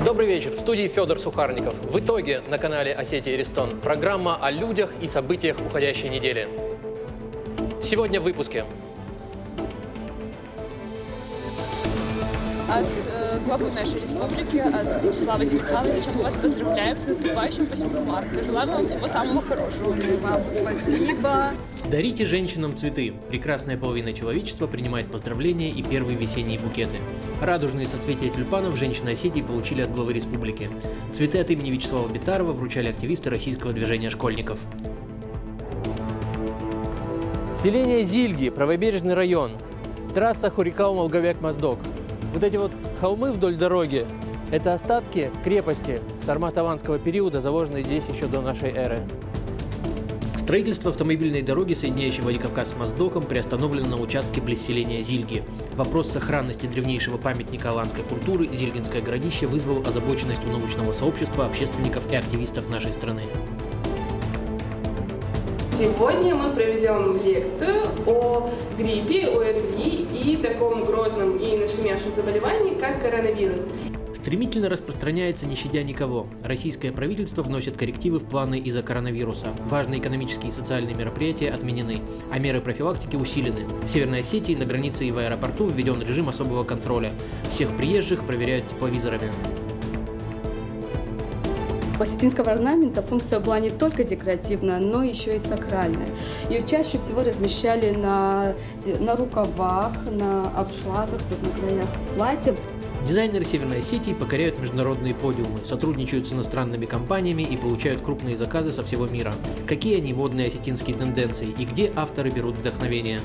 Добрый вечер. В студии Федор Сухарников. В итоге на канале Осетия Рестон программа о людях и событиях уходящей недели. Сегодня в выпуске. От главы нашей республики, от Вячеслава Зимихайловича, мы вас поздравляем с наступающим 8 марта. Желаем вам всего самого хорошего. Вам спасибо. Дарите женщинам цветы. Прекрасная половина человечества принимает поздравления и первые весенние букеты. Радужные соцветия тюльпанов женщины Осетии получили от главы республики. Цветы от имени Вячеслава Битарова вручали активисты российского движения школьников. Селение Зильги, правобережный район. Трасса Хурикал-Молговек-Моздок. Вот эти вот холмы вдоль дороги – это остатки крепости сармато-аванского периода, заложенные здесь еще до нашей эры. Строительство автомобильной дороги, соединяющей Владикавказ с Моздоком, приостановлено на участке близ селения Зильги. Вопрос сохранности древнейшего памятника аланской культуры Зильгинское городище вызвал озабоченность у научного сообщества, общественников и активистов нашей страны. Сегодня мы проведем лекцию о гриппе, ОРВИ и таком грозном и нашумевшем заболевании, как коронавирус. Стремительно распространяется, не щадя никого. Российское правительство вносит коррективы в планы из-за коронавируса. Важные экономические и социальные мероприятия отменены, а меры профилактики усилены. В Северной Осетии на границе и в аэропорту введен режим особого контроля. Всех приезжих проверяют тепловизорами. У осетинского орнамента функция была не только декоративная, но еще и сакральная. Ее чаще всего размещали на рукавах, на обшлагах, на краях платьев. Дизайнеры Северной Осетии покоряют международные подиумы, сотрудничают с иностранными компаниями и получают крупные заказы со всего мира. Какие они модные осетинские тенденции и где авторы берут вдохновение?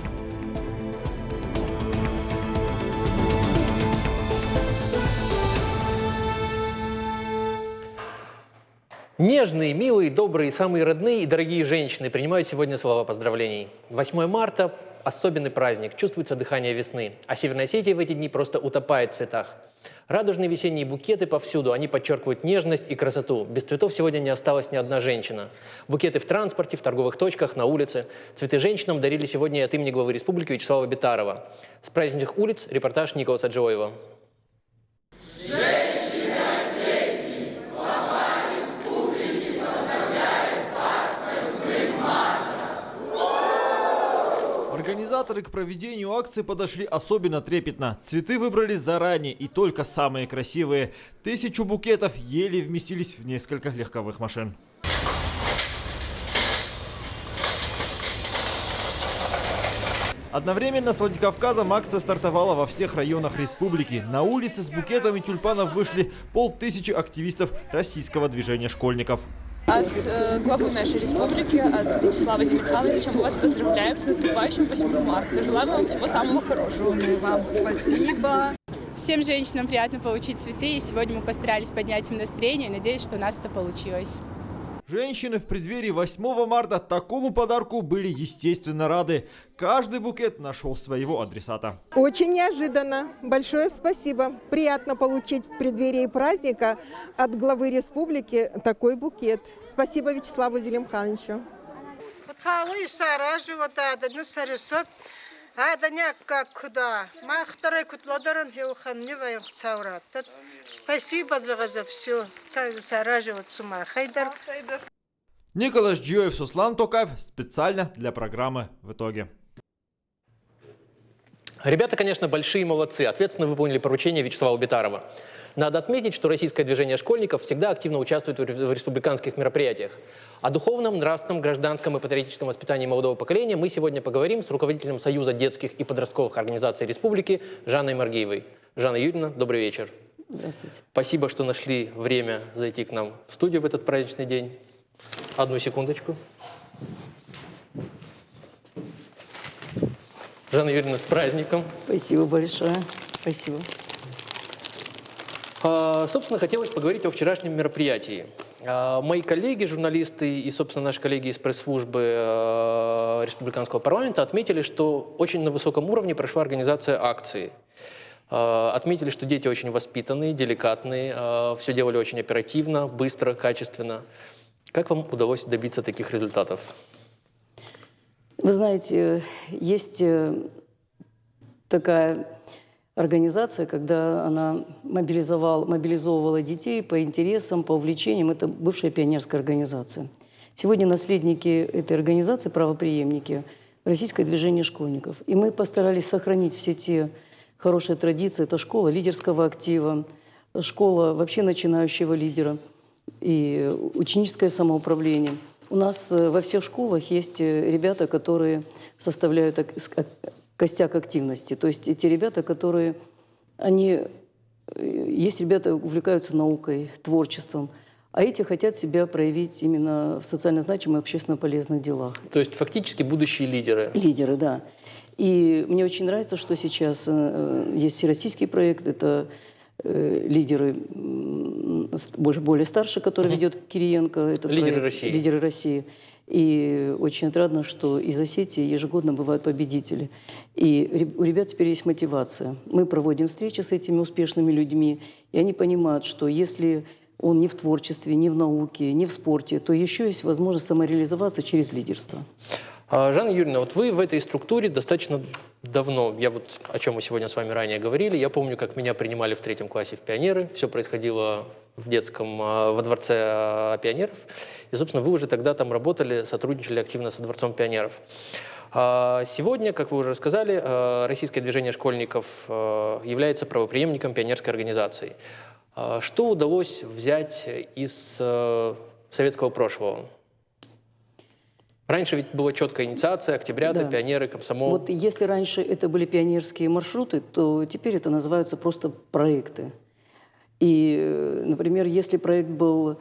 Нежные, милые, добрые, самые родные и дорогие женщины принимают сегодня слова поздравлений. 8 марта – особенный праздник, чувствуется дыхание весны, а Северная Осетия в эти дни просто утопает в цветах. Радужные весенние букеты повсюду, они подчеркивают нежность и красоту. Без цветов сегодня не осталась ни одна женщина. Букеты в транспорте, в торговых точках, на улице. Цветы женщинам дарили сегодня от имени главы республики Вячеслава Битарова. С праздничных улиц репортаж Николаса Джоева. Организаторы к проведению акции подошли особенно трепетно. Цветы выбрали заранее и только самые красивые. 1000 букетов еле вместились в несколько легковых машин. Одновременно с Владикавказом акция стартовала во всех районах республики. На улице с букетами тюльпанов вышли 500 активистов российского движения школьников. От главы нашей республики, от Вячеслава Зимихайловича, мы вас поздравляем с наступающим 8 марта. Желаем вам всего самого хорошего. Вам спасибо. Всем женщинам приятно получить цветы, и сегодня мы постарались поднять им настроение, и надеюсь, что у нас это получилось. Женщины в преддверии 8 марта такому подарку были естественно рады. Каждый букет нашел своего адресата. Очень неожиданно. Большое спасибо. Приятно получить в преддверии праздника от главы республики такой букет. Спасибо Вячеславу Зелимхановичу. Спасибо за все. Николас Джоев, Суслан Токаев специально для программы «В итоге». Ребята, конечно, большие молодцы, ответственно выполнили поручение Вячеслава Битарова. Надо отметить, что российское движение школьников всегда активно участвует в республиканских мероприятиях. О духовном, нравственном, гражданском и патриотическом воспитании молодого поколения мы сегодня поговорим с руководителем Союза детских и подростковых организаций республики Жанной Маргиевой. Жанна Юрьевна, добрый вечер. Здравствуйте. Спасибо, что нашли время зайти к нам в студию в этот праздничный день. Одну секундочку. Жанна Юрьевна, с праздником. Спасибо большое. Спасибо. Собственно, хотелось поговорить о вчерашнем мероприятии. Мои коллеги, журналисты и, собственно, наши коллеги из пресс-службы Республиканского парламента отметили, что очень на высоком уровне прошла организация акции. Отметили, что дети очень воспитанные, деликатные, все делали очень оперативно, быстро, качественно. Как вам удалось добиться таких результатов? Вы знаете, есть такая организация, когда она мобилизовывала детей по интересам, по увлечениям. Это бывшая пионерская организация. Сегодня наследники этой организации, правопреемники, Российское движение школьников. И мы постарались сохранить все те хорошие традиции. Это школа лидерского актива, школа вообще начинающего лидера и ученическое самоуправление. У нас во всех школах есть ребята, которые составляют костяк активности. То есть эти ребята, которые, есть ребята, увлекаются наукой, творчеством, а эти хотят себя проявить именно в социально значимых, общественно полезных делах. То есть фактически будущие лидеры. Лидеры, да. И мне очень нравится, что сейчас есть всероссийский проект, это лидеры более старшие, которые ведет Кириенко. Это Лидеры России. Лидеры России. И очень отрадно, что из Осетии ежегодно бывают победители. И у ребят теперь есть мотивация. Мы проводим встречи с этими успешными людьми, и они понимают, что если он не в творчестве, не в науке, не в спорте, то еще есть возможность самореализоваться через лидерство. Жанна Юрьевна, вот вы в этой структуре достаточно давно. Я вот, о чем мы сегодня с вами ранее говорили, я помню, как меня принимали в 3 классе в пионеры. Все происходило в детском, во дворце пионеров. И, собственно, вы уже тогда там работали, сотрудничали активно со дворцом пионеров. Сегодня, как вы уже сказали, Российское движение школьников является правопреемником пионерской организации. Что удалось взять из советского прошлого? Раньше ведь была четкая инициация, октябрята, да. Пионеры, комсомол. Вот если раньше это были пионерские маршруты, то теперь это называются просто проекты. И, например, если проект был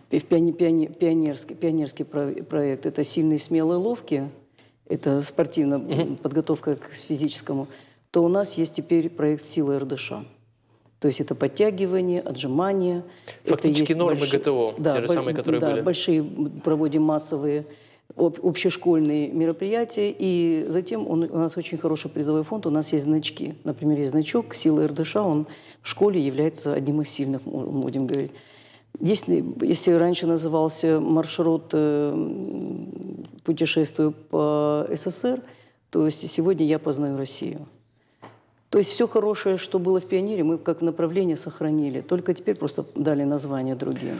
пионерский проект, это «Сильные, смелые, ловкие», это спортивная подготовка к физическому, то у нас есть теперь проект «Сила РДШ». То есть это подтягивание, отжимание. Фактически это нормы ГТО, да, те же самые, которые были. Большие, проводим массовые общешкольные мероприятия. И затем у нас очень хороший призовой фонд, у нас есть значки. Например, есть значок «Сила РДШ», он в школе является одним из сильных, будем говорить. Если раньше назывался маршрут «Путешествую по СССР», то сегодня «Я познаю Россию». То есть все хорошее, что было в «Пионере», мы как направление сохранили. Только теперь просто дали названия другие.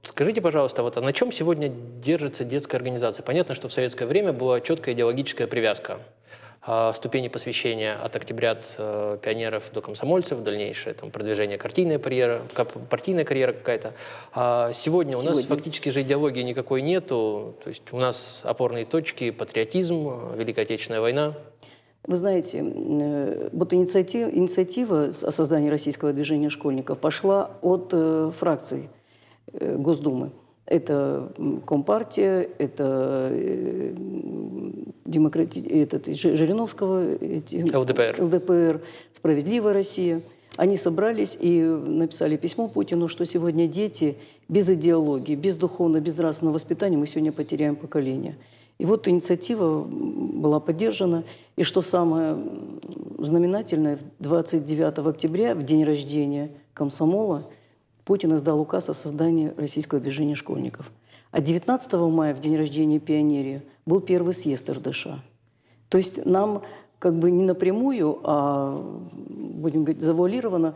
Скажите, пожалуйста, вот, а на чем сегодня держится детская организация? Понятно, что в советское время была четкая идеологическая привязка. Ступени посвящения от октябрят пионеров до комсомольцев, дальнейшее там, продвижение партийная карьера какая-то. А сегодня у нас фактически же идеологии никакой нету. То есть у нас опорные точки, патриотизм, Великая Отечественная война. Вы знаете, вот инициатива о создании Российского движения школьников пошла от фракций Госдумы. Это Компартия, это Жириновского, ЛДПР, «Справедливая Россия». Они собрались и написали письмо Путину, что сегодня дети без идеологии, без духовного, без нравственного воспитания, мы сегодня потеряем поколение. И вот инициатива была поддержана. И что самое знаменательное, 29 октября, в день рождения комсомола, Путин издал указ о создании Российского движения школьников. А 19 мая, в день рождения пионерии, был первый съезд РДШ. То есть нам как бы не напрямую, а, будем говорить, завуалированно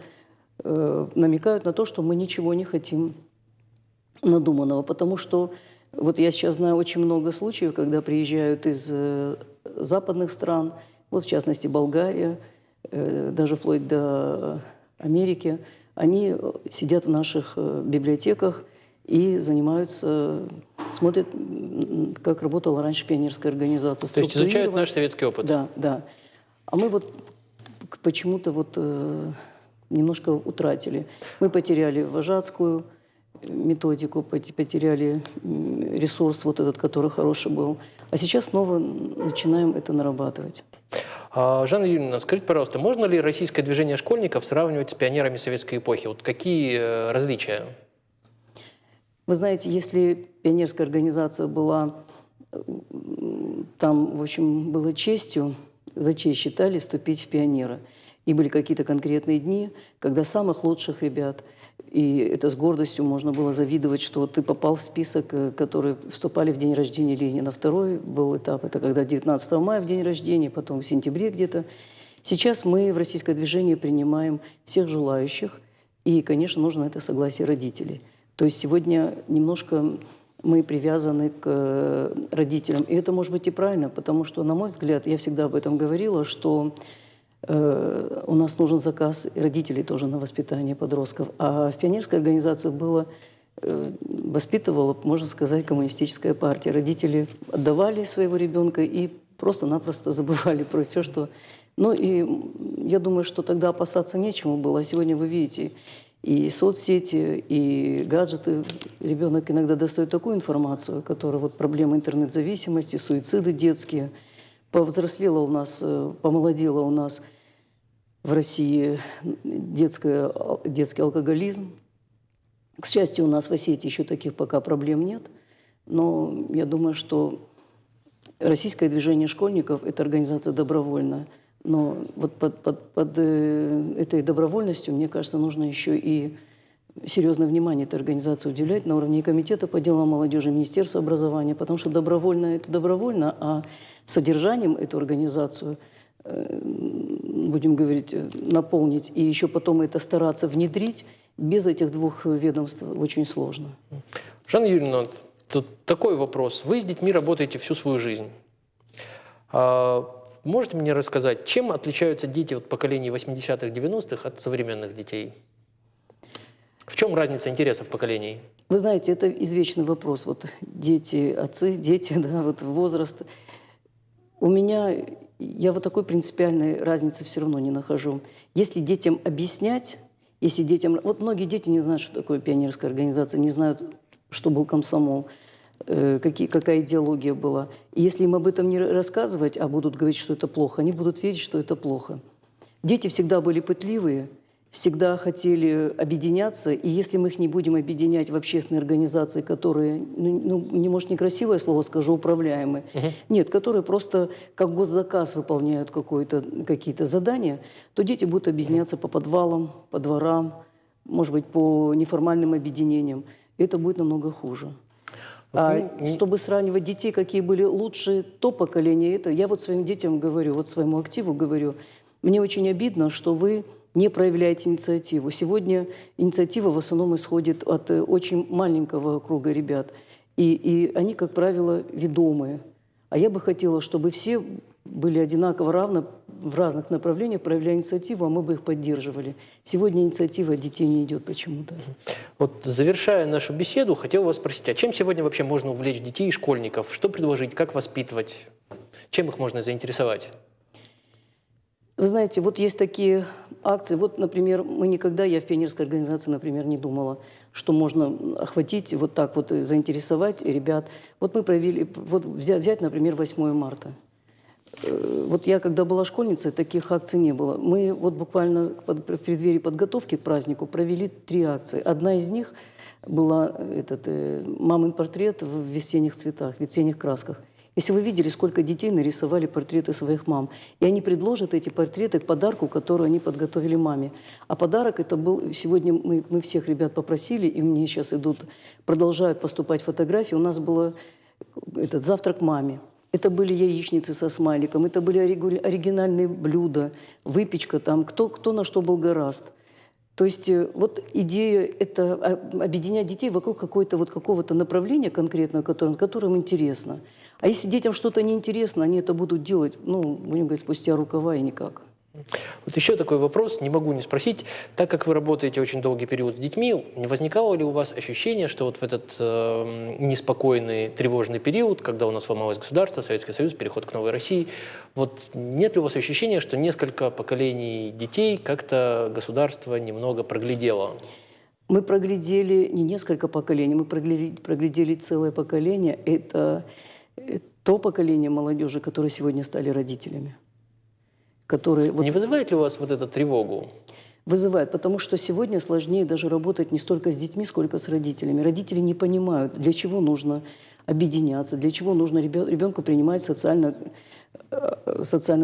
намекают на то, что мы ничего не хотим надуманного. Потому что вот я сейчас знаю очень много случаев, когда приезжают из западных стран, вот в частности Болгария, даже вплоть до Америки, они сидят в наших библиотеках и занимаются, смотрят, как работала раньше пионерская организация. То есть изучают наш советский опыт. Да, да. А мы вот почему-то вот немножко утратили. Мы потеряли вожатскую методику, потеряли ресурс вот этот, который хороший был. А сейчас снова начинаем это нарабатывать. Жанна Юрьевна, скажите, пожалуйста, можно ли российское движение школьников сравнивать с пионерами советской эпохи? Вот какие различия? Вы знаете, если пионерская организация была, там, в общем, было честью, за честь считали вступить в пионеры. И были какие-то конкретные дни, когда самых лучших ребят, и это с гордостью можно было завидовать, что ты попал в список, которые вступали в день рождения Ленина. Второй был этап, это когда 19 мая в день рождения, потом в сентябре где-то. Сейчас мы в российское движение принимаем всех желающих, и, конечно, нужно это согласие родителей. То есть сегодня немножко мы привязаны к родителям. И это может быть и правильно, потому что, на мой взгляд, я всегда об этом говорила, что у нас нужен заказ родителей тоже на воспитание подростков. А в пионерской организации воспитывала, можно сказать, коммунистическая партия. Родители отдавали своего ребенка и просто-напросто забывали про все, что... Ну и я думаю, что тогда опасаться нечему было. А сегодня вы видите и соцсети, и гаджеты. Ребенок иногда достает такую информацию, которая вот проблемы интернет-зависимости, суициды детские. Повзрослела у нас, помолодела у нас в России детский алкоголизм. К счастью, у нас в Осетии еще таких пока проблем нет. Но я думаю, что российское движение школьников – это организация добровольная. Но вот под этой добровольностью, мне кажется, нужно еще и серьезное внимание этой организации уделять на уровне комитета по делам молодежи, Министерства образования, потому что добровольно – это добровольно, а содержанием эту организацию, будем говорить, наполнить и еще потом это стараться внедрить, без этих двух ведомств очень сложно. Жанна Юрьевна, тут такой вопрос. Вы с детьми работаете всю свою жизнь. Можете мне рассказать, чем отличаются дети от поколений 80-х, 90-х от современных детей? В чем разница интересов поколений? Вы знаете, это извечный вопрос. Вот дети, отцы, дети, да, вот возраст. У меня, я вот такой принципиальной разницы все равно не нахожу. Если детям объяснять, если детям... Вот многие дети не знают, что такое пионерская организация, не знают, что был комсомол, какая идеология была. И если им об этом не рассказывать, а будут говорить, что это плохо, они будут верить, что это плохо. Дети всегда были пытливые, всегда хотели объединяться, и если мы их не будем объединять в общественные организации, которые, не может некрасивое слово скажу, управляемые, нет, которые просто как госзаказ выполняют какие-то задания, то дети будут объединяться по подвалам, по дворам, может быть, по неформальным объединениям. И это будет намного хуже. Чтобы сравнивать детей, какие были лучшие, то поколение, это я вот своим детям говорю, вот своему активу говорю, мне очень обидно, что вы не проявляете инициативу. Сегодня инициатива в основном исходит от очень маленького круга ребят. И они, как правило, ведомые. А я бы хотела, чтобы все были одинаково равно в разных направлениях, проявляя инициативу, а мы бы их поддерживали. Сегодня инициатива от детей не идет почему-то. Вот завершая нашу беседу, хотел вас спросить, а чем сегодня вообще можно увлечь детей и школьников? Что предложить, как воспитывать? Чем их можно заинтересовать? Вы знаете, вот есть такие акции. Вот, например, я в пионерской организации, например, не думала, что можно охватить, вот так вот заинтересовать ребят. Вот мы провели, вот взять, например, 8 марта. Вот я, когда была школьницей, таких акций не было. Мы вот буквально в преддверии подготовки к празднику провели 3 акции. Одна из них была мамин портрет в весенних цветах, в весенних красках. Если вы видели, сколько детей нарисовали портреты своих мам, и они предложат эти портреты к подарку, который они подготовили маме. А подарок это был, сегодня мы всех ребят попросили, и мне сейчас продолжают поступать фотографии. У нас был завтрак маме. Это были яичницы со смайликом, это были оригинальные блюда, выпечка там, кто на что был горазд. То есть вот идея – это объединять детей вокруг какого-то направления конкретного, которым интересно. А если детям что-то неинтересно, они это будут делать, будем говорить, спустя рукава и никак. Вот еще такой вопрос, не могу не спросить. Так как вы работаете очень долгий период с детьми, не возникало ли у вас ощущение, что вот в этот неспокойный, тревожный период, когда у нас ломалось государство, Советский Союз, переход к новой России, вот нет ли у вас ощущения, что несколько поколений детей как-то государство немного проглядело? Мы проглядели не несколько поколений, мы проглядели целое поколение. Это то поколение молодежи, которые сегодня стали родителями. Не вызывает ли у вас вот эту тревогу? Вызывает, потому что сегодня сложнее даже работать не столько с детьми, сколько с родителями. Родители не понимают, для чего нужно объединяться, для чего нужно ребенку принимать социально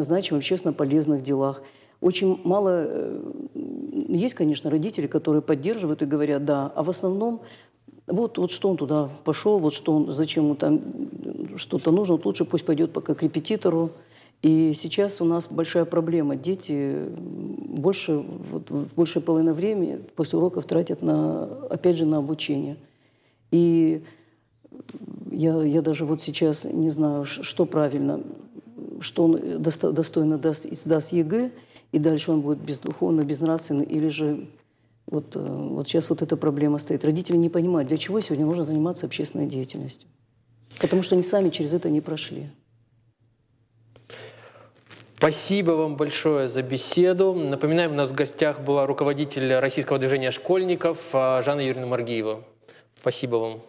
значимых, общественно полезных делах. Очень мало, есть, конечно, родители, которые поддерживают и говорят «да», а в основном вот что он туда пошел, вот что он, зачем ему там что-то нужно, вот лучше пусть пойдет пока к репетитору. И сейчас у нас большая проблема. Дети большая половина времени после уроков тратят опять же, на обучение. И я даже вот сейчас не знаю, что правильно, что он достойно сдаст ЕГЭ, и дальше он будет бездуховно, безнравственный, или же вот сейчас вот эта проблема стоит. Родители не понимают, для чего сегодня нужно заниматься общественной деятельностью. Потому что они сами через это не прошли. Спасибо вам большое за беседу. Напоминаем, у нас в гостях была руководитель российского движения школьников Жанна Юрьевна Маргиева. Спасибо вам.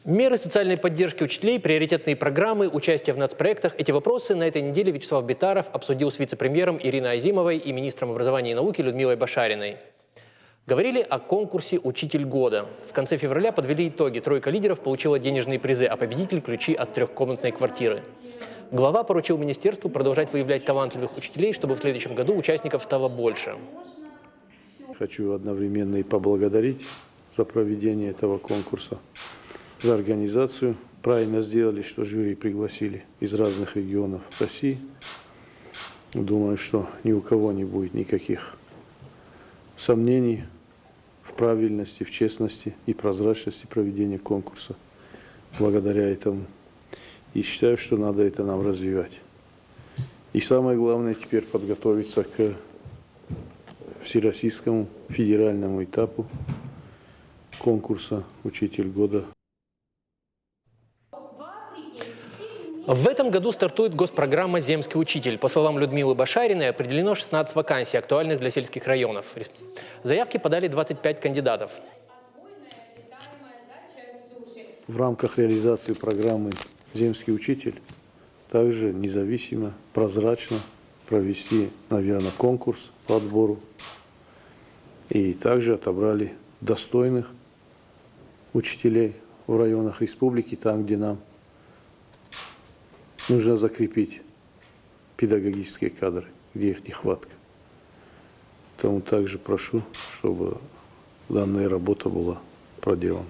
Меры социальной поддержки учителей, приоритетные программы, участие в нацпроектах. Эти вопросы на этой неделе Вячеслав Битаров обсудил с вице-премьером Ириной Азимовой и министром образования и науки Людмилой Башариной. Говорили о конкурсе «Учитель года». В конце февраля подвели итоги. Тройка лидеров получила денежные призы, а победитель – ключи от трехкомнатной квартиры. Глава поручил министерству продолжать выявлять талантливых учителей, чтобы в следующем году участников стало больше. Хочу одновременно и поблагодарить за проведение этого конкурса, за организацию. Правильно сделали, что жюри пригласили из разных регионов России. Думаю, что ни у кого не будет никаких сомнений в правильности, в честности и прозрачности проведения конкурса. Благодаря этому. И считаю, что надо это нам развивать. И самое главное теперь подготовиться к всероссийскому федеральному этапу конкурса «Учитель года». В этом году стартует госпрограмма «Земский учитель». По словам Людмилы Башариной, определено 16 вакансий, актуальных для сельских районов. Заявки подали 25 кандидатов. В рамках реализации программы «Земский учитель» также независимо, прозрачно провести, наверное, конкурс по отбору. И также отобрали достойных учителей в районах республики, там, где нам нужно закрепить педагогические кадры, где их нехватка. Поэтому также прошу, чтобы данная работа была проделана.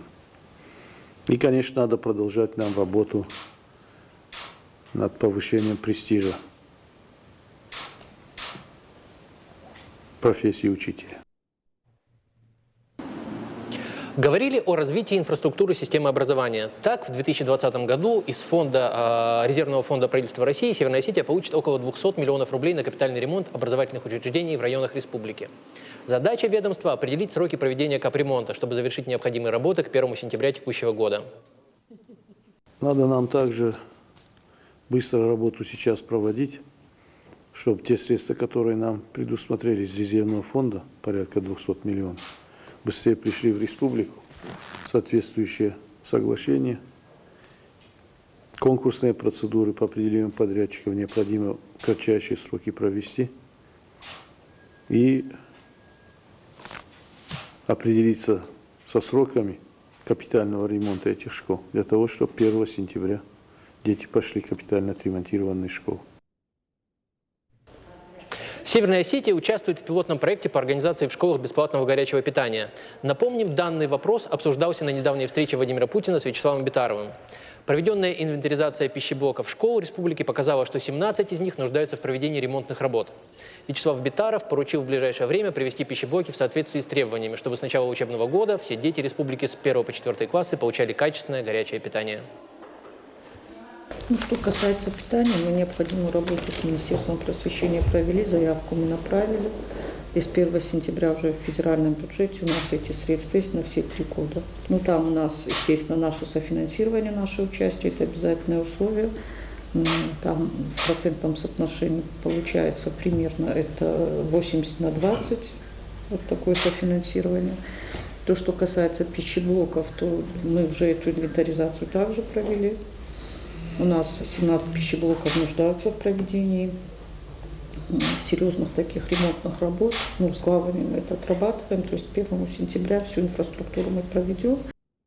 И, конечно, надо продолжать нам работу над повышением престижа профессии учителя. Говорили о развитии инфраструктуры системы образования. Так, в 2020 году из резервного фонда правительства России Северная Осетия получит около 200 миллионов рублей на капитальный ремонт образовательных учреждений в районах республики. Задача ведомства – определить сроки проведения капремонта, чтобы завершить необходимые работы к 1 сентября текущего года. Надо нам также быстро работу сейчас проводить, чтобы те средства, которые нам предусмотрели из резервного фонда, порядка 200 миллионов, быстрее пришли в республику, соответствующее соглашение, конкурсные процедуры по определению подрядчиков необходимо в кратчайшие сроки провести и определиться со сроками капитального ремонта этих школ, для того, чтобы 1 сентября дети пошли капитально отремонтированные школы. Северная Осетия участвует в пилотном проекте по организации в школах бесплатного горячего питания. Напомним, данный вопрос обсуждался на недавней встрече Владимира Путина с Вячеславом Битаровым. Проведенная инвентаризация пищеблоков школ республики показала, что 17 из них нуждаются в проведении ремонтных работ. Вячеслав Битаров поручил в ближайшее время привести пищеблоки в соответствии с требованиями, чтобы с начала учебного года все дети республики с 1 по 4 классы получали качественное горячее питание. Что касается питания, мы необходимую работу с Министерством просвещения провели, заявку мы направили. И с 1 сентября уже в федеральном бюджете у нас эти средства есть на все 3 года. Там у нас, естественно, наше софинансирование, наше участие, это обязательное условие. Там в процентном соотношении получается примерно это 80/20, вот такое софинансирование. То, что касается пищеблоков, то мы уже эту инвентаризацию также провели. У нас 17 пищеблоков нуждаются в проведении серьезных таких ремонтных работ. С главами мы это отрабатываем, то есть 1 сентября всю инфраструктуру мы проведем.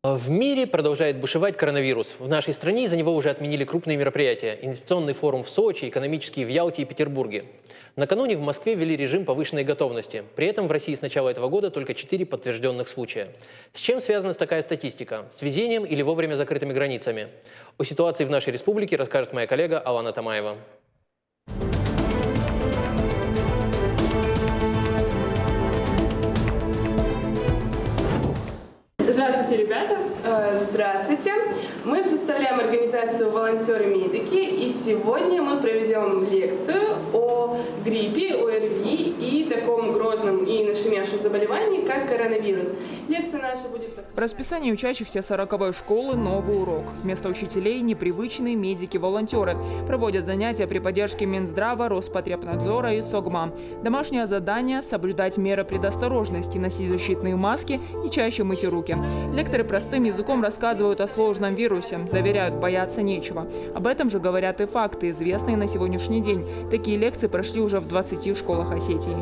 В мире продолжает бушевать коронавирус. В нашей стране из-за него уже отменили крупные мероприятия. Инвестиционный форум в Сочи, экономический в Ялте и Петербурге. Накануне в Москве ввели режим повышенной готовности. При этом в России с начала этого года только 4 подтвержденных случая. С чем связана такая статистика? С везением или вовремя закрытыми границами? О ситуации в нашей республике расскажет моя коллега Алана Тамаева. Здравствуйте, ребята! Здравствуйте! Мы представляем организацию «Волонтеры-медики», и сегодня мы проведем лекцию о гриппе, ОРВИ и таком грозном и нашумевшем заболевании, как коронавирус. Лекция наша будет посвящена... В расписании учащихся 40-й школы новый урок. Вместо учителей непривычные медики-волонтеры. Проводят занятия при поддержке Минздрава, Роспотребнадзора и СОГМА. Домашнее задание – соблюдать меры предосторожности, носить защитные маски и чаще мыть руки. Лекторы простым языком рассказывают о сложном вирусе, заверяют, бояться нечего. Об этом же говорят и факты, известные на сегодняшний день. Такие лекции прошли уже в 20 школах Осетии.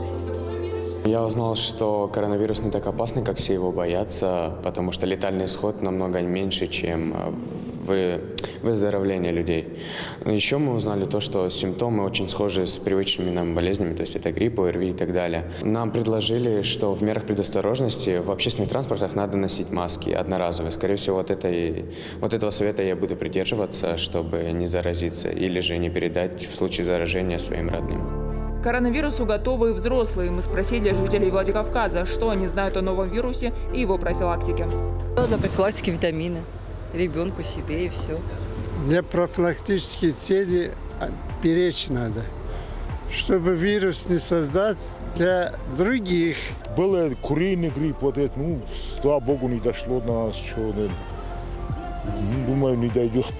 Я узнал, что коронавирус не так опасный, как все его боятся, потому что летальный исход намного меньше, чем выздоровление людей. Еще мы узнали то, что симптомы очень схожи с привычными нам болезнями, то есть это грипп, ОРВИ и так далее. Нам предложили, что в мерах предосторожности в общественных транспортах надо носить маски одноразовые. Скорее всего, вот этого совета я буду придерживаться, чтобы не заразиться или же не передать в случае заражения своим родным. К коронавирусу готовы и взрослые. Мы спросили жителей Владикавказа, что они знают о новом вирусе и его профилактике. Для профилактики витамины. Ребенку, себе и все. Для профилактических целей беречь надо, чтобы вирус не создать для других. Был куриный грипп, вот это, слава богу, не дошло до нас, что, думаю, не дойдет.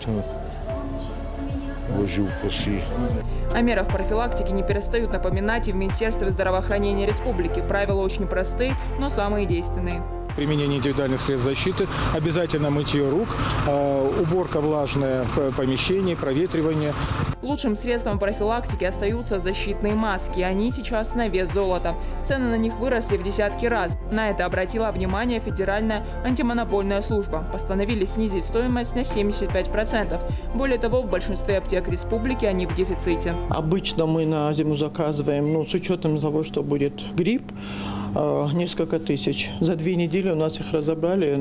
О мерах профилактики не перестают напоминать и в Министерстве здравоохранения республики. Правила очень простые, но самые действенные. Применение индивидуальных средств защиты, обязательно мытье рук, уборка влажное помещений, проветривание. Лучшим средством профилактики остаются защитные маски. Они сейчас на вес золота. Цены на них выросли в десятки раз. На это обратила внимание Федеральная антимонопольная служба. Постановили снизить стоимость на 75%. Более того, в большинстве аптек республики они в дефиците. Обычно мы на зиму заказываем, с учетом того, что будет грипп, несколько тысяч. За 2 недели у нас их разобрали.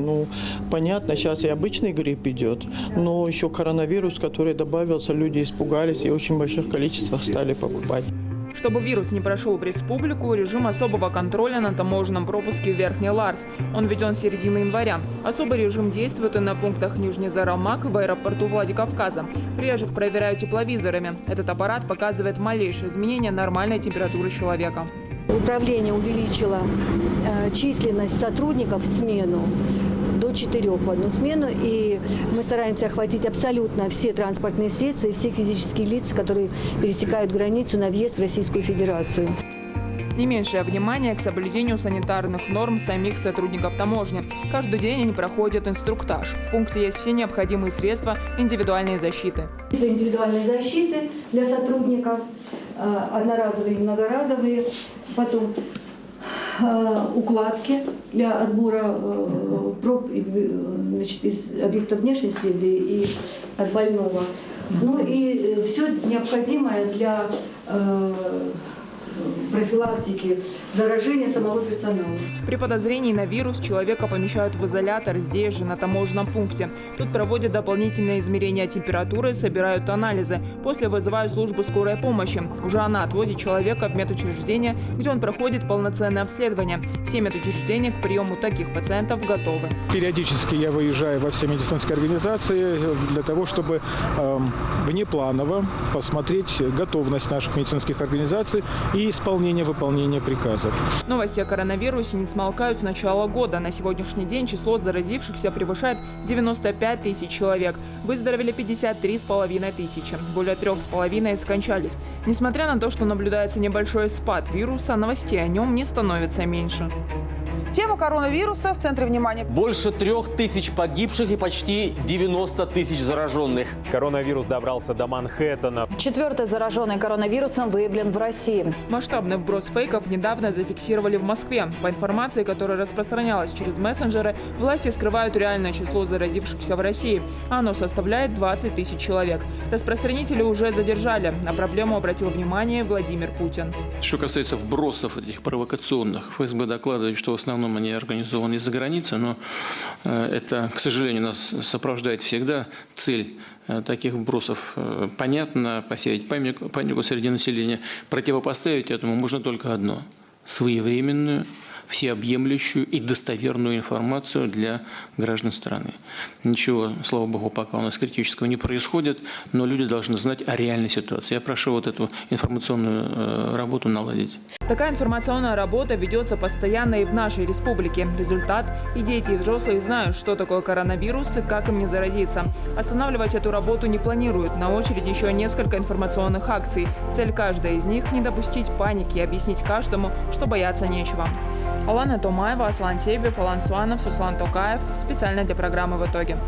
Понятно, сейчас и обычный грипп идет, но еще коронавирус, который добавился, люди испугались и в очень больших количествах стали покупать. Чтобы вирус не прошел в республику, режим особого контроля на таможенном пропуске в Верхний Ларс. Он введен с середины января. Особый режим действует и на пунктах Нижний Зарамак в аэропорту Владикавказа. Приезжих проверяют тепловизорами. Этот аппарат показывает малейшие изменения нормальной температуры человека. Управление увеличило численность сотрудников в смену до 4 в одну смену. И мы стараемся охватить абсолютно все транспортные средства и все физические лица, которые пересекают границу на въезд в Российскую Федерацию. Не меньшее внимание к соблюдению санитарных норм самих сотрудников таможни. Каждый день они проходят инструктаж. В пункте есть все необходимые средства индивидуальной защиты. Индивидуальной защиты для сотрудников, одноразовые и многоразовые, потом укладки для отбора проб из объектов внешней среды и от больного. И все необходимое для профилактики заражения самого персонала. При подозрении на вирус человека помещают в изолятор здесь же, на таможенном пункте. Тут проводят дополнительные измерения температуры, собирают анализы. После вызывают службу скорой помощи. Уже она отвозит человека в медучреждение, где он проходит полноценное обследование. Все медучреждения к приему таких пациентов готовы. Периодически я выезжаю во все медицинские организации для того, чтобы внепланово посмотреть готовность наших медицинских организаций и выполнение приказов. Новости о коронавирусе не смолкают с начала года. На сегодняшний день число заразившихся превышает 95 тысяч человек. Выздоровели 53,5 тысячи. Более 3,5 скончались. Несмотря на то, что наблюдается небольшой спад вируса, новостей о нем не становится меньше. Тема коронавируса в центре внимания. Больше 3000 погибших и почти 90 тысяч зараженных. Коронавирус добрался до Манхэттена. 4-й зараженный коронавирусом выявлен в России. Масштабный вброс фейков недавно зафиксировали в Москве. По информации, которая распространялась через мессенджеры, власти скрывают реальное число заразившихся в России. Оно составляет 20 тысяч человек. Распространители уже задержали. На проблему обратил внимание Владимир Путин. Что касается вбросов этих провокационных, ФСБ докладывает, что в основном они организованы из-за границы, но это, к сожалению, нас сопровождает всегда. Цель таких вбросов понятна: посеять панику среди населения. Противопоставить этому можно только одно – своевременную, всеобъемлющую и достоверную информацию для граждан страны. Ничего, слава богу, пока у нас критического не происходит, но люди должны знать о реальной ситуации. Я прошу вот эту информационную работу наладить. Такая информационная работа ведется постоянно и в нашей республике. Результат – и дети, и взрослые знают, что такое коронавирус и как им не заразиться. Останавливать эту работу не планируют. На очереди еще несколько информационных акций. Цель каждой из них – не допустить паники и объяснить каждому, что бояться нечего. Алана Томаева, Аслан Тебев, Алан Суанов, Суслан Токаев. Специально для программы «В итоге».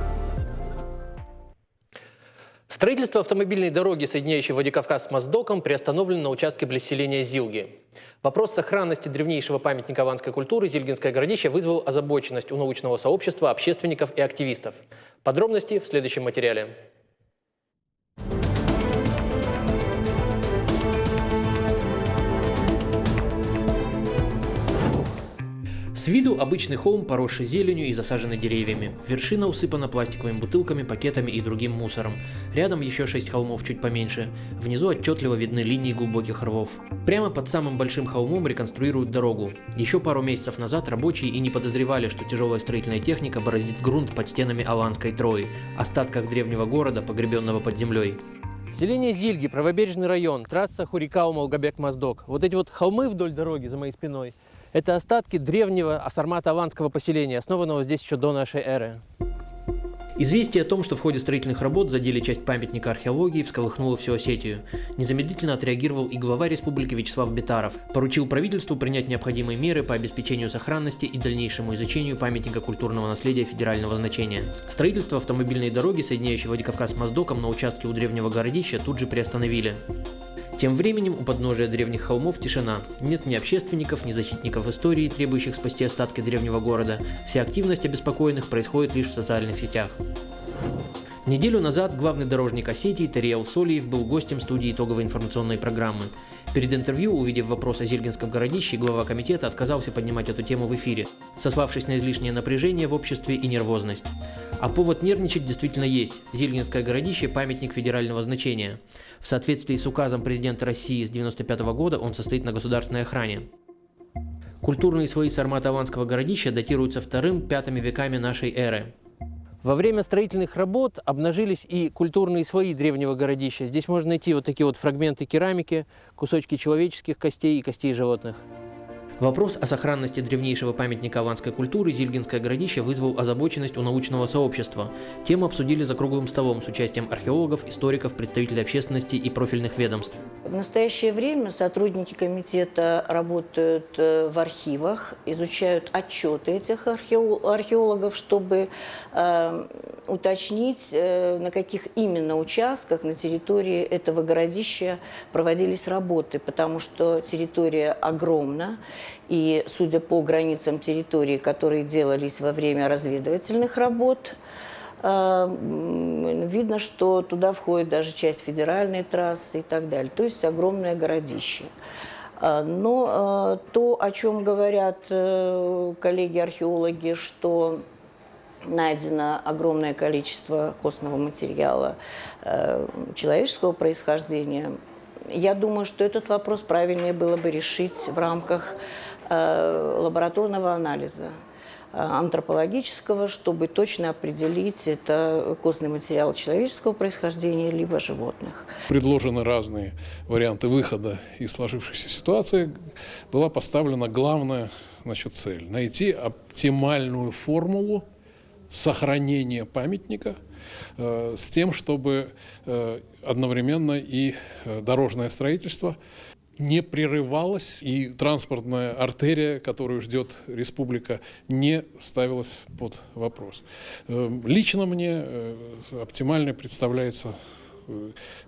Строительство автомобильной дороги, соединяющей Владикавказ с Моздоком, приостановлено на участке близ селения Зилги. Вопрос сохранности древнейшего памятника аванской культуры Зильгинское городище вызвал озабоченность у научного сообщества, общественников и активистов. Подробности в следующем материале. С виду обычный холм, поросший зеленью и засаженный деревьями. Вершина усыпана пластиковыми бутылками, пакетами и другим мусором. Рядом еще 6 холмов чуть поменьше. Внизу отчетливо видны линии глубоких рвов. Прямо под самым большим холмом реконструируют дорогу. Еще пару месяцев назад рабочие и не подозревали, что тяжелая строительная техника бороздит грунт под стенами Аланской Трои, остатках древнего города, погребенного под землей. Селение Зильги, правобережный район, трасса Хурикау-Малгобек-Моздок. Вот эти вот холмы вдоль дороги за моей спиной – это остатки древнего асармато-аванского поселения, основанного здесь еще до нашей эры. Известие о том, что в ходе строительных работ задели часть памятника археологии, всколыхнуло всю Осетию. Незамедлительно отреагировал и глава республики Вячеслав Битаров. Поручил правительству принять необходимые меры по обеспечению сохранности и дальнейшему изучению памятника культурного наследия федерального значения. Строительство автомобильной дороги, соединяющей Владикавказ с Моздоком на участке у древнего городища, тут же приостановили. Тем временем у подножия древних холмов тишина. Нет ни общественников, ни защитников истории, требующих спасти остатки древнего города. Вся активность обеспокоенных происходит лишь в социальных сетях. Неделю назад главный дорожник Осетии Тариел Солиев был гостем студии итоговой информационной программы. Перед интервью, увидев вопрос о Зильгинском городище, глава комитета отказался поднимать эту тему в эфире, сославшись на излишнее напряжение в обществе и нервозность. А повод нервничать действительно есть. Зильгинское городище – памятник федерального значения. В соответствии с указом президента России с 1995 года он состоит на государственной охране. Культурные слои Сармато-Аванского городища датируются 2-5 веками нашей эры. Во время строительных работ обнажились и культурные слои древнего городища. Здесь можно найти вот такие вот фрагменты керамики, кусочки человеческих костей и костей животных. Вопрос о сохранности древнейшего памятника аванской культуры Зильгинское городище вызвал озабоченность у научного сообщества. Тему обсудили за круглым столом с участием археологов, историков, представителей общественности и профильных ведомств. В настоящее время сотрудники комитета работают в архивах, изучают отчеты этих археологов, чтобы уточнить, на каких именно участках на территории этого городища проводились работы, потому что территория огромна. И, судя по границам территории, которые делались во время разведывательных работ, видно, что туда входит даже часть федеральной трассы и так далее. То есть огромное городище. Но то, о чем говорят коллеги-археологи, что найдено огромное количество костного материала человеческого происхождения, я думаю, что этот вопрос правильнее было бы решить в рамках лабораторного анализа антропологического, чтобы точно определить, это костный материал человеческого происхождения либо животных. Предложены разные варианты выхода из сложившейся ситуации. Была поставлена главная, цель – найти оптимальную формулу сохранения памятника с тем, чтобы одновременно и дорожное строительство. не прерывалась, и транспортная артерия, которую ждет республика, не ставилась под вопрос. Лично мне оптимальный представляется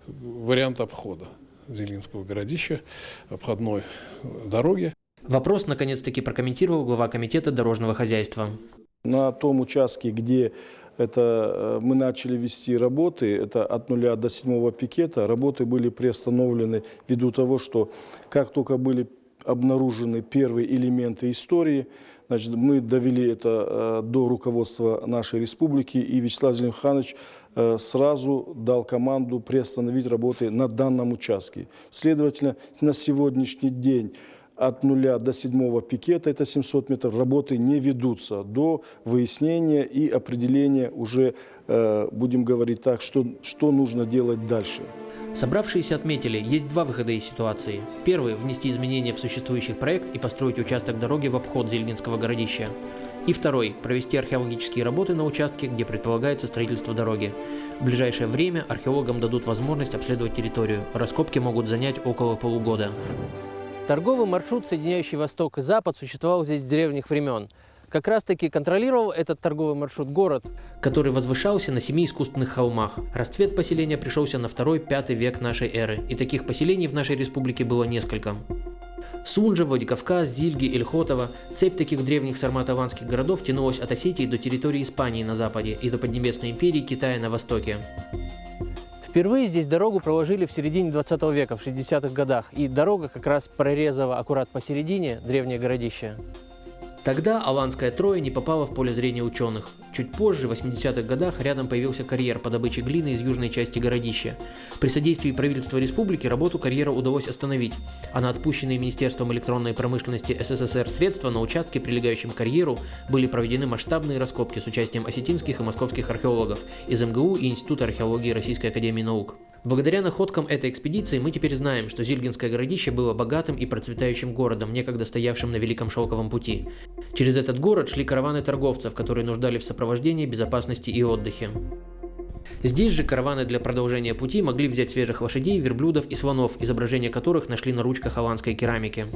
вариант обхода Зилинского городища, обходной дороги. Вопрос наконец-таки прокомментировал глава комитета дорожного хозяйства. На том участке, где мы начали вести работы, это от 0 до 7 пикета, работы были приостановлены ввиду того, что как только были обнаружены первые элементы истории, значит, мы довели это до руководства нашей республики, и Вячеслав Зелимханович сразу дал команду приостановить работы на данном участке. Следовательно, на сегодняшний день от 0 до 7 пикета, это 700 метров, работы не ведутся до выяснения и определения уже, будем говорить так, что нужно делать дальше. Собравшиеся отметили, есть два выхода из ситуации. Первый – внести изменения в существующий проект и построить участок дороги в обход Зильгинского городища. И второй – провести археологические работы на участке, где предполагается строительство дороги. В ближайшее время археологам дадут возможность обследовать территорию. Раскопки могут занять около полугода. Торговый маршрут, соединяющий Восток и Запад, существовал здесь с древних времен. Как раз-таки контролировал этот торговый маршрут город, который возвышался на 7 искусственных холмах. Расцвет поселения пришелся на 2-5 век нашей эры, и таких поселений в нашей республике было несколько. Сунжа, Владикавказ, Зильги, Ильхотово – цепь таких древних сармато-аванских городов тянулась от Осетии до территории Испании на западе и до Поднебесной империи Китая на востоке. Впервые здесь дорогу проложили в середине 20 века, в 60-х годах, и дорога как раз прорезала аккурат посередине древнее городище. Тогда Аланская Троя не попала в поле зрения ученых. Чуть позже, в 80-х годах, рядом появился карьер по добыче глины из южной части городища. При содействии правительства республики работу карьера удалось остановить, а на отпущенные Министерством электронной промышленности СССР средства на участке, прилегающем к карьеру, были проведены масштабные раскопки с участием осетинских и московских археологов из МГУ и Института археологии Российской академии наук. Благодаря находкам этой экспедиции мы теперь знаем, что Зильгинское городище было богатым и процветающим городом, некогда стоявшим на Великом Шелковом пути. Через этот город шли караваны торговцев, которые нуждались в сопровождении, безопасности и отдыхе. Здесь же караваны для продолжения пути могли взять свежих лошадей, верблюдов и слонов, изображения которых нашли на ручках аланской керамики.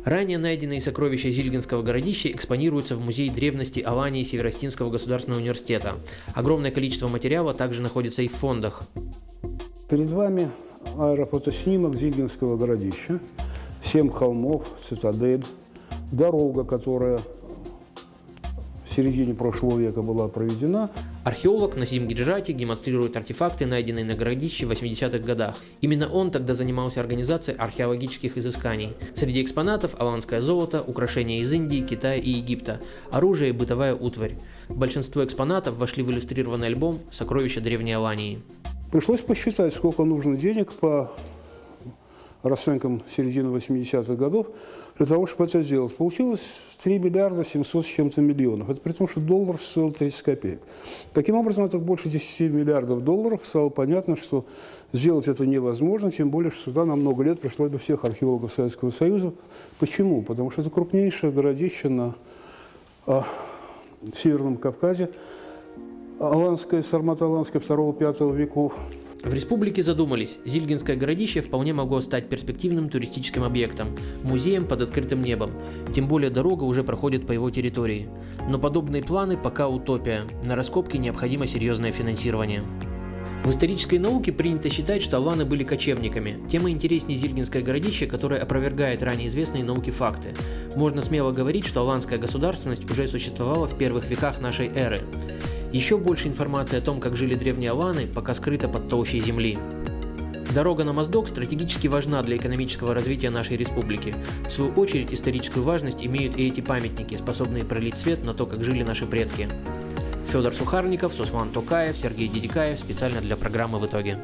Ранее найденные сокровища Зильгинского городища экспонируются в Музее древности Алании Северостинского государственного университета. Огромное количество материала также находится и в фондах. Перед вами аэрофотоснимок Зильгинского городища, 7 холмов, цитадель, дорога, которая в середине прошлого века была проведена. Археолог Назим Гиджрати демонстрирует артефакты, найденные на городище в 80-х годах. Именно он тогда занимался организацией археологических изысканий. Среди экспонатов аланское золото, украшения из Индии, Китая и Египта, оружие и бытовая утварь. Большинство экспонатов вошли в иллюстрированный альбом «Сокровища древней Алании». Пришлось посчитать, сколько нужно денег по расценкам середины 80-х годов для того, чтобы это сделать. Получилось 3 миллиарда 700 с чем-то миллионов. Это при том, что доллар стоил 30 копеек. Таким образом, это больше 10 миллиардов долларов. Стало понятно, что сделать это невозможно, тем более, что сюда на много лет пришлось бы всех археологов Советского Союза. Почему? Потому что это крупнейшее городище на Северном Кавказе, аланское, сармато-аланское 2-5 веков. В республике задумались, Зильгинское городище вполне могло стать перспективным туристическим объектом, музеем под открытым небом, тем более дорога уже проходит по его территории. Но подобные планы пока утопия, на раскопки необходимо серьезное финансирование. В исторической науке принято считать, что аланы были кочевниками. Тем и интереснее Зильгинское городище, которое опровергает ранее известные науке факты. Можно смело говорить, что аланская государственность уже существовала в первых веках нашей эры. Еще больше информации о том, как жили древние аланы, пока скрыта под толщей земли. Дорога на Моздок стратегически важна для экономического развития нашей республики. В свою очередь, историческую важность имеют и эти памятники, способные пролить свет на то, как жили наши предки. Федор Сухарников, Суслан Токаев, Сергей Дедикаев специально для программы «В итоге».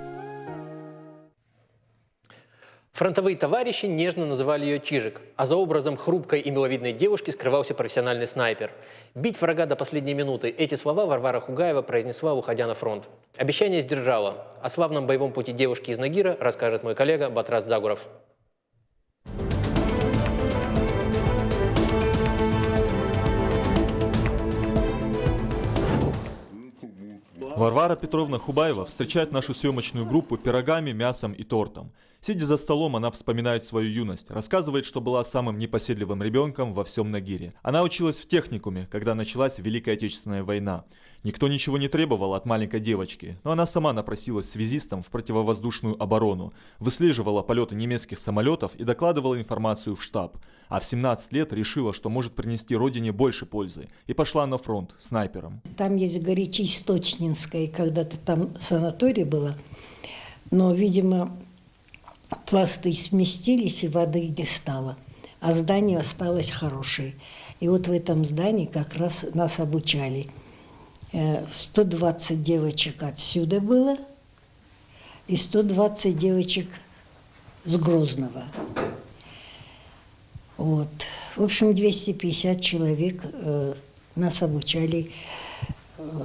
Фронтовые товарищи нежно называли ее Чижик, а за образом хрупкой и миловидной девушки скрывался профессиональный снайпер. «Бить врага до последней минуты» – эти слова Варвара Хугаева произнесла, уходя на фронт. Обещание сдержала. О славном боевом пути девушки из Нагира расскажет мой коллега Батрас Загуров. Варвара Петровна Хубаева встречает нашу съемочную группу пирогами, мясом и тортом. Сидя за столом, она вспоминает свою юность, рассказывает, что была самым непоседливым ребенком во всем Нагире. Она училась в техникуме, когда началась Великая Отечественная война. Никто ничего не требовал от маленькой девочки, но она сама напросилась связистом в противовоздушную оборону, выслеживала полеты немецких самолетов и докладывала информацию в штаб. А в 17 лет решила, что может принести родине больше пользы, и пошла на фронт снайпером. Там есть Горячеисточнинская, когда-то там санаторий было, но, видимо, пласты сместились и воды не стало, а здание осталось хорошее. И вот в этом здании как раз нас обучали. 120 девочек отсюда было и 120 девочек с Грозного. Вот. В общем, 250 человек нас обучали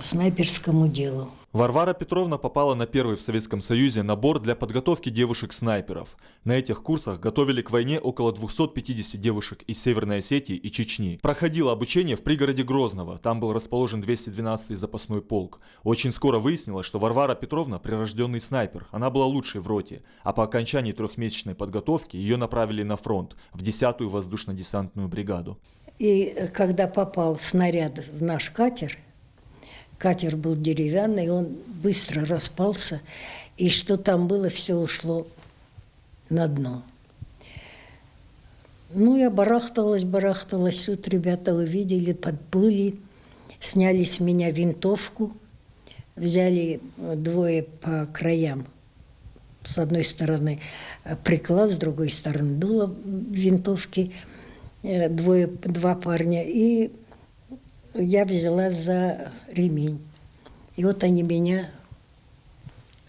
снайперскому делу. Варвара Петровна попала на первый в Советском Союзе набор для подготовки девушек-снайперов. На этих курсах готовили к войне около 250 девушек из Северной Осетии и Чечни. Проходила обучение в пригороде Грозного, там был расположен 212-й запасной полк. Очень скоро выяснилось, что Варвара Петровна прирожденный снайпер, она была лучшей в роте. А по окончании трехмесячной подготовки ее направили на фронт, в 10-ю воздушно-десантную бригаду. И когда попал снаряд в наш катер, катер был деревянный, он быстро распался, и что там было, все ушло на дно. Ну, я барахталась, тут ребята увидели, подплыли, сняли с меня винтовку, взяли двое по краям. С одной стороны приклад, с другой стороны дуло винтовки, два парня, и я взяла за ремень. И вот они меня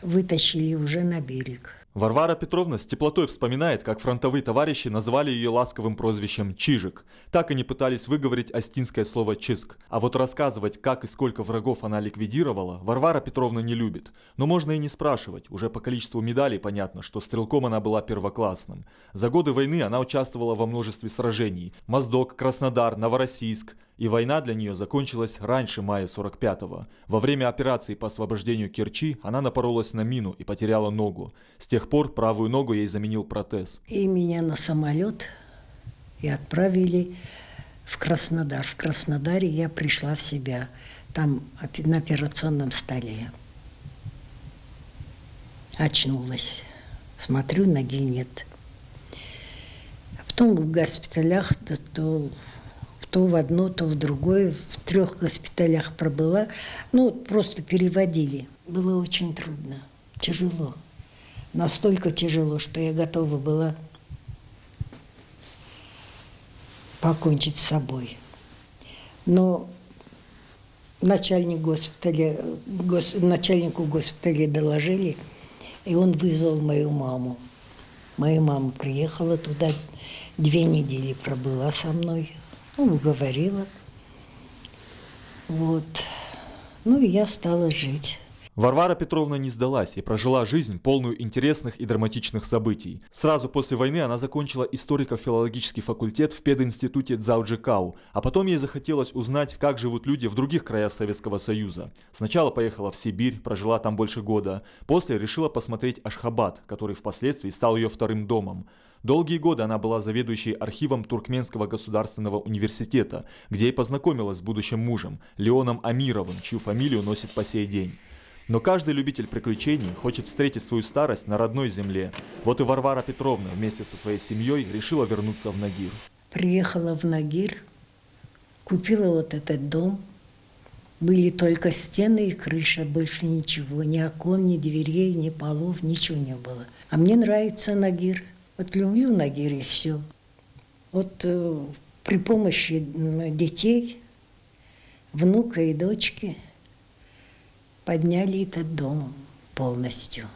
вытащили уже на берег. Варвара Петровна с теплотой вспоминает, как фронтовые товарищи назвали ее ласковым прозвищем «Чижик». Так они пытались выговорить остинское слово «чиск». А вот рассказывать, как и сколько врагов она ликвидировала, Варвара Петровна не любит. Но можно и не спрашивать, уже по количеству медалей понятно, что стрелком она была первоклассным. За годы войны она участвовала во множестве сражений. Моздок, Краснодар, Новороссийск. И война для нее закончилась раньше мая 45-го. Во время операции по освобождению Керчи она напоролась на мину и потеряла ногу. С тех пор правую ногу ей заменил протез. И меня на самолет и отправили в Краснодар. В Краснодаре я пришла в себя. Там на операционном столе. Очнулась. Смотрю, ноги нет. А потом в госпиталях то в одно, то в другое. В 3 госпиталях пробыла. Ну, просто переводили. Было очень трудно, тяжело. Настолько тяжело, что я готова была покончить с собой. Но начальнику госпиталя доложили, и он вызвал мою маму. Моя мама приехала туда, 2 недели пробыла со мной. Уговорила. Вот. Ну и я стала жить. Варвара Петровна не сдалась и прожила жизнь, полную интересных и драматичных событий. Сразу после войны она закончила историко-филологический факультет в пединституте Цзао-Джикао, а потом ей захотелось узнать, как живут люди в других краях Советского Союза. Сначала поехала в Сибирь, прожила там больше года. После решила посмотреть Ашхабад, который впоследствии стал ее вторым домом. Долгие годы она была заведующей архивом Туркменского государственного университета, где и познакомилась с будущим мужем, Леоном Амировым, чью фамилию носит по сей день. Но каждый любитель приключений хочет встретить свою старость на родной земле. Вот и Варвара Петровна вместе со своей семьей решила вернуться в Нагир. Приехала в Нагир, купила вот этот дом. Были только стены и крыша, больше ничего. Ни окон, ни дверей, ни полов, ничего не было. А мне нравится Нагир. Вот люблю Нагир и все. Вот при помощи детей, внука и дочки подняли этот дом полностью.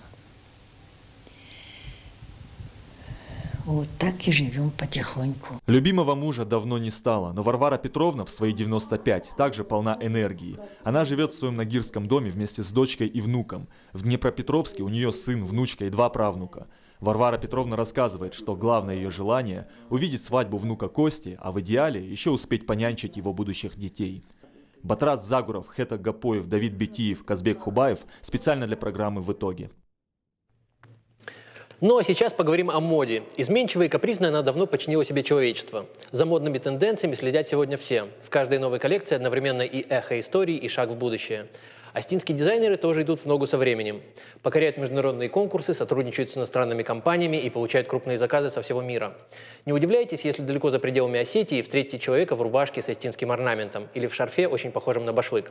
Вот так и живем потихоньку. Любимого мужа давно не стало, но Варвара Петровна в свои 95 также полна энергии. Она живет в своем нагирском доме вместе с дочкой и внуком. В Днепропетровске у нее сын, внучка и 2 правнука. Варвара Петровна рассказывает, что главное ее желание – увидеть свадьбу внука Кости, а в идеале еще успеть понянчить его будущих детей. Батрас Загуров, Хетак Гапоев, Давид Бетиев, Казбек Хубаев специально для программы «В итоге». Ну а сейчас поговорим о моде. Изменчивой и капризной она давно подчинила себе человечество. За модными тенденциями следят сегодня все. В каждой новой коллекции одновременно и эхо истории, и шаг в будущее. Остинские дизайнеры тоже идут в ногу со временем. Покоряют международные конкурсы, сотрудничают с иностранными компаниями и получают крупные заказы со всего мира. Не удивляйтесь, если далеко за пределами Осетии встретите человека в рубашке с остинским орнаментом или в шарфе, очень похожем на башлык.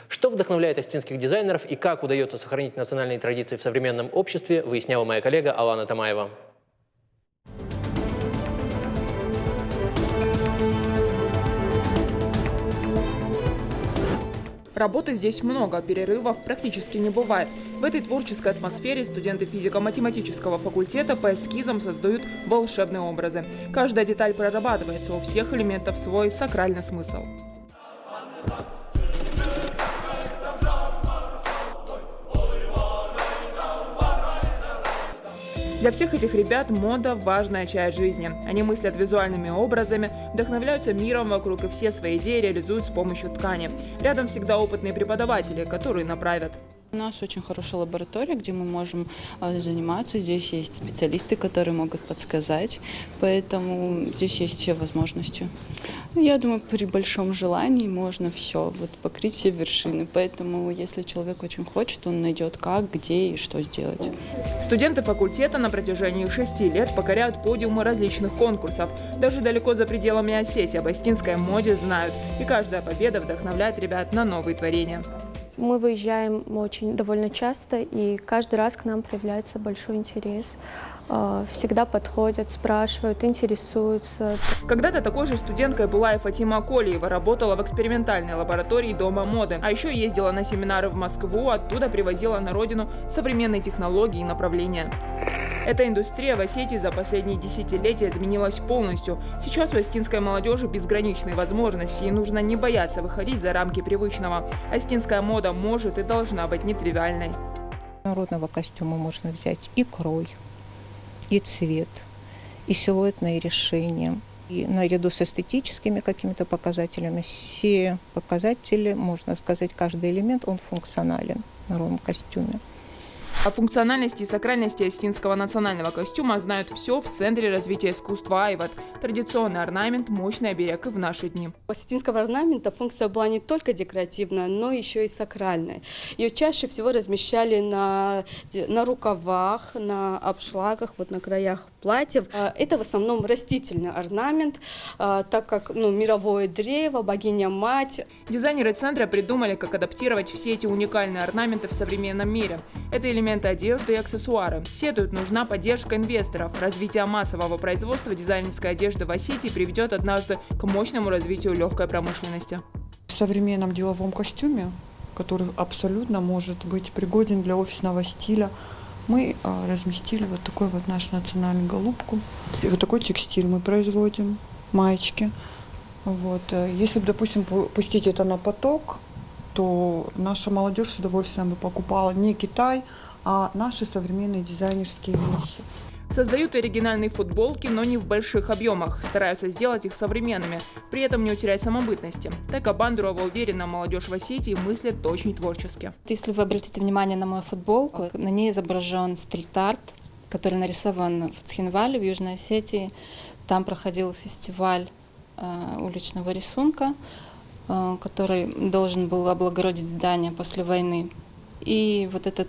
Что вдохновляет остинских дизайнеров и как удается сохранить национальные традиции в современном обществе, выясняла моя коллега Алана Тамаева. Работы здесь много, перерывов практически не бывает. В этой творческой атмосфере студенты физико-математического факультета по эскизам создают волшебные образы. Каждая деталь прорабатывается, у всех элементов свой сакральный смысл. Для всех этих ребят мода – важная часть жизни. Они мыслят визуальными образами, вдохновляются миром вокруг и все свои идеи реализуют с помощью ткани. Рядом всегда опытные преподаватели, которые направят. У нас очень хорошая лаборатория, где мы можем заниматься. Здесь есть специалисты, которые могут подсказать, поэтому здесь есть все возможности. Я думаю, при большом желании можно все, покрыть все вершины. Поэтому, если человек очень хочет, он найдет как, где и что сделать. Студенты факультета на протяжении 6 лет покоряют подиумы различных конкурсов. Даже далеко за пределами Осетии об остинской моде знают. И каждая победа вдохновляет ребят на новые творения. Мы выезжаем довольно часто, и каждый раз к нам проявляется большой интерес. Всегда подходят, спрашивают, интересуются. Когда-то такой же студенткой была и Фатима Колиева, работала в экспериментальной лаборатории Дома моды. А еще ездила на семинары в Москву, оттуда привозила на родину современные технологии и направления. Эта индустрия в Осетии за последние десятилетия изменилась полностью. Сейчас у остинской молодежи безграничные возможности, и нужно не бояться выходить за рамки привычного. Остинская мода может и должна быть нетривиальной. Народного костюма можно взять и крой, и цвет, и силуэтные решения. И наряду с эстетическими какими-то показателями, все показатели, можно сказать, каждый элемент, он функционален в народном костюме. О функциональности и сакральности остинского национального костюма знают все в Центре развития искусства Айват. Традиционный орнамент – мощный оберег и в наши дни. У остинского орнамента функция была не только декоративная, но еще и сакральная. Ее чаще всего размещали на рукавах, на обшлагах, на краях платьев. Это в основном растительный орнамент, так как мировое древо, богиня-мать. Дизайнеры Центра придумали, как адаптировать все эти уникальные орнаменты в современном мире. Это элементы одежды и аксессуары. Сетуют, нужна поддержка инвесторов. Развитие массового производства дизайнерской одежды в Осетии приведет однажды к мощному развитию легкой промышленности. В современном деловом костюме, который абсолютно может быть пригоден для офисного стиля, мы разместили вот такой вот нашу национальную голубку. И вот такой текстиль мы производим, маечки. Если бы, допустим, пустить это на поток, то наша молодежь с удовольствием бы покупала не Китай, а наши современные дизайнерские вещи. Создают оригинальные футболки, но не в больших объемах. Стараются сделать их современными, при этом не утерять самобытности. Тайка Бандурова уверена, молодежь в Осетии мыслит очень творчески. Если вы обратите внимание на мою футболку, на ней изображен стрит-арт, который нарисован в Цхинвале, в Южной Осетии. Там проходил фестиваль уличного рисунка, который должен был облагородить здание после войны. И вот этот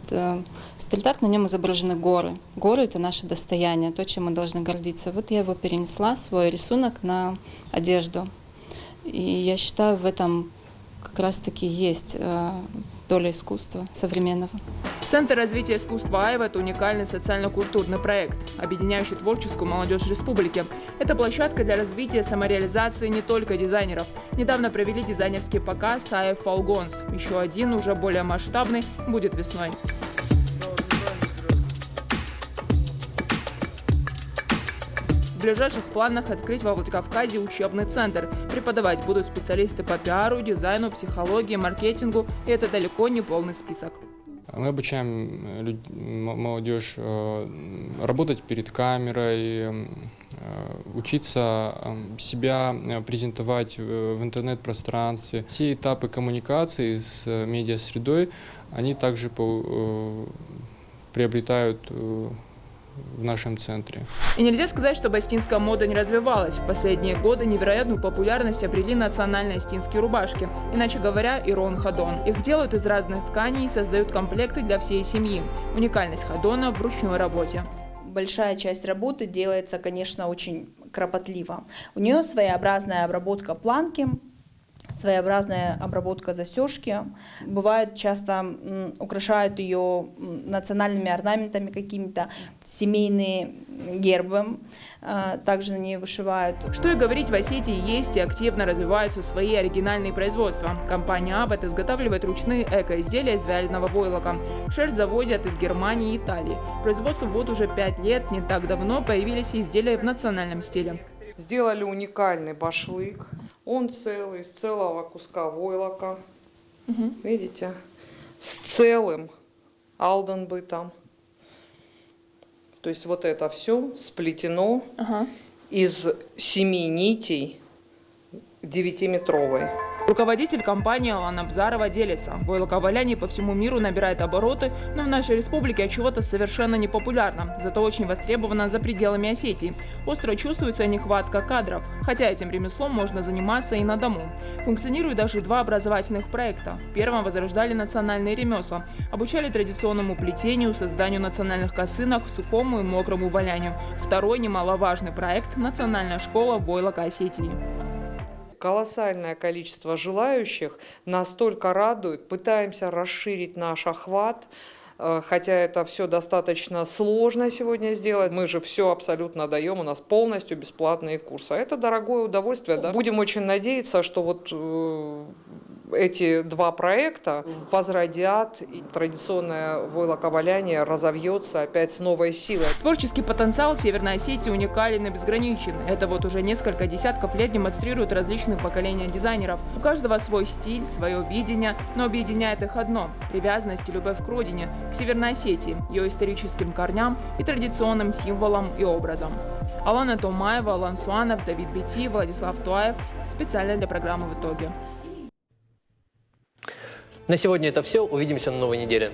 стрит-арт, на нем изображены горы. Горы – это наше достояние, то, чем мы должны гордиться. Вот я его перенесла, свой рисунок, на одежду. И я считаю, в этом как раз-таки есть доля искусства современного. Центр развития искусства Айва – это уникальный социально-культурный проект, объединяющий творческую молодежь республики. Это площадка для развития самореализации не только дизайнеров. Недавно провели дизайнерский показ Айв Фолгонс. Еще один, уже более масштабный, будет весной. В ближайших планах открыть во Владикавказе учебный центр. Преподавать будут специалисты по пиару, дизайну, психологии, маркетингу. И это далеко не полный список. Мы обучаем молодежь работать перед камерой, учиться себя презентовать в интернет-пространстве. Все этапы коммуникации с медиасредой, они также приобретают в нашем центре. И нельзя сказать, что остинская мода не развивалась. В последние годы невероятную популярность обрели национальные остинские рубашки, иначе говоря, ирон ходон. Их делают из разных тканей и создают комплекты для всей семьи. Уникальность ходона в ручной работе. Большая часть работы делается, конечно, очень кропотливо. У нее своеобразная обработка планки, своеобразная обработка застежки. Бывает, часто украшают ее национальными орнаментами какими-то, семейные гербы, также на ней вышивают. Что и говорить, в Осетии есть и активно развиваются свои оригинальные производства. Компания Абет изготавливает ручные эко-изделия из вяленого войлока. Шерсть завозят из Германии и Италии. Производству вот уже 5 лет, не так давно появились изделия в национальном стиле. Сделали уникальный башлык. Он целый, из целого куска войлока. Видите? С целым алданбытом. То есть вот это все сплетено из 7 нитей 9-метровой. Руководитель компании Алана Бзарова делится. Войлоковаляние по всему миру набирает обороты, но в нашей республике отчего-то совершенно не популярно, зато очень востребовано за пределами Осетии. Остро чувствуется нехватка кадров, хотя этим ремеслом можно заниматься и на дому. Функционируют даже 2 образовательных проекта. В первом возрождали национальные ремесла, обучали традиционному плетению, созданию национальных косынок, сухому и мокрому валянию. Второй немаловажный проект – национальная школа войлока Осетии. Колоссальное количество желающих настолько радует. Пытаемся расширить наш охват, хотя это все достаточно сложно сегодня сделать. Мы же все абсолютно даем, у нас полностью бесплатные курсы. А это дорогое удовольствие. Да? Будем очень надеяться, что вот эти 2 проекта возродят, и традиционное войлоковаляние разовьется опять с новой силой. Творческий потенциал Северной Осетии уникален и безграничен. Это вот уже несколько десятков лет демонстрируют различные поколения дизайнеров. У каждого свой стиль, свое видение, но объединяет их одно – привязанность и любовь к родине, к Северной Осетии, ее историческим корням и традиционным символам и образам. Алана Томаева, Алан Суанов, Давид Бети, Владислав Туаев. Специально для программы «В итоге». На сегодня это все. Увидимся на новой неделе.